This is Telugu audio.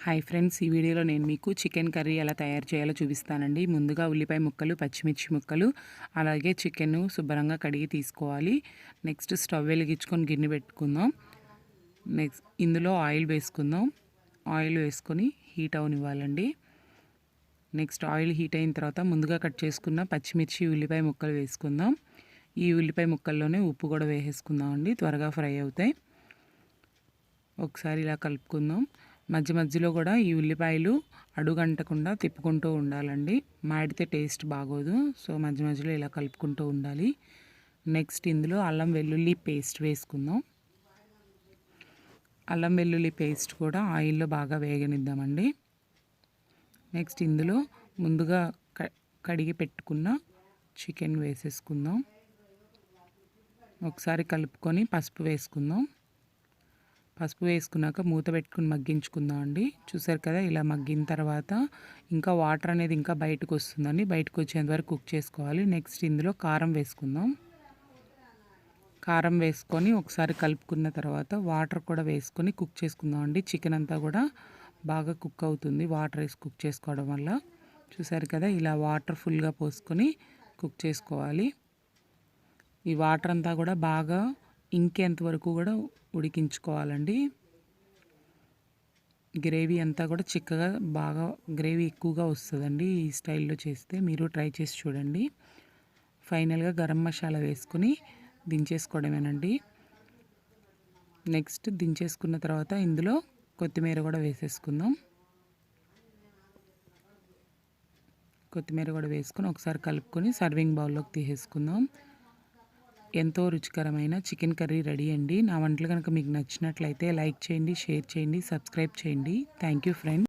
హాయ్ ఫ్రెండ్స్, ఈ వీడియోలో నేను మీకు చికెన్ కర్రీ ఎలా తయారు చేయాలో చూపిస్తానండి. ముందుగా ఉల్లిపాయ ముక్కలు, పచ్చిమిర్చి ముక్కలు, అలాగే చికెన్ శుభ్రంగా కడిగి తీసుకోవాలి. నెక్స్ట్ స్టవ్ వెలిగించుకొని గిన్నె పెట్టుకుందాం. నెక్స్ట్ ఇందులో ఆయిల్ వేసుకుందాం. ఆయిల్ వేసుకొని హీట్ అవనివ్వాలండి. నెక్స్ట్ ఆయిల్ హీట్ అయిన తర్వాత ముందుగా కట్ చేసుకున్న పచ్చిమిర్చి, ఉల్లిపాయ ముక్కలు వేసుకుందాం. ఈ ఉల్లిపాయ ముక్కల్లోనే ఉప్పు కూడా వేసేసుకుందాం అండి, త్వరగా ఫ్రై అవుతాయి. ఒకసారి ఇలా కలుపుకుందాం. మధ్య మధ్యలో కూడా ఈ ఉల్లిపాయలు అడుగంటకుండా తిప్పుకుంటూ ఉండాలండి, మాడితే టేస్ట్ బాగోదు. సో మధ్య మధ్యలో ఇలా కలుపుకుంటూ ఉండాలి. నెక్స్ట్ ఇందులో అల్లం వెల్లుల్లి పేస్ట్ వేసుకుందాం. అల్లం వెల్లుల్లి పేస్ట్ కూడా ఆయిల్లో బాగా వేగనిద్దామండి. నెక్స్ట్ ఇందులో ముందుగా కడిగి పెట్టుకున్న చికెన్ వేసేసుకుందాం. ఒకసారి కలుపుకొని పసుపు వేసుకుందాం. పసుపు వేసుకున్నాక మూత పెట్టుకుని మగ్గించుకుందాం అండి. చూసారు కదా, ఇలా మగ్గిన తర్వాత ఇంకా వాటర్ అనేది ఇంకా బయటకు వస్తుందండి. బయటకు వచ్చేంత వరకు కుక్ చేసుకోవాలి. నెక్స్ట్ ఇందులో కారం వేసుకుందాం. కారం వేసుకొని ఒకసారి కలుపుకున్న తర్వాత వాటర్ కూడా వేసుకొని కుక్ చేసుకుందాం అండి. చికెన్ అంతా కూడా బాగా కుక్ అవుతుంది వాటర్ వేసి కుక్ చేసుకోవడం వల్ల. చూసారు కదా, ఇలా వాటర్ ఫుల్గా పోసుకొని కుక్ చేసుకోవాలి. ఈ వాటర్ అంతా కూడా బాగా ఇంకేంత వరకు కూడా ఉడికించుకోవాలండి. గ్రేవీ అంతా కూడా చిక్కగా బాగా గ్రేవీ ఎక్కువగా వస్తుందండి ఈ స్టైల్లో చేస్తే. మీరు ట్రై చేసి చూడండి. ఫైనల్గా గరం మసాలా వేసుకొని దించేసుకోవడమేనండి. నెక్స్ట్ దించేసుకున్న తర్వాత ఇందులో కొత్తిమీర కూడా వేసేసుకుందాం. కొత్తిమీర కూడా వేసుకొని ఒకసారి కలుపుకొని సర్వింగ్ బౌల్లోకి తీసేసుకుందాం. ఎంతో రుచికరమైన చికెన్ కర్రీ రెడీ అండి. నా వంటలు కనుక మీకు నచ్చినట్లయితే లైక్ చేయండి, షేర్ చేయండి, సబ్స్క్రైబ్ చేయండి. Thank you friends.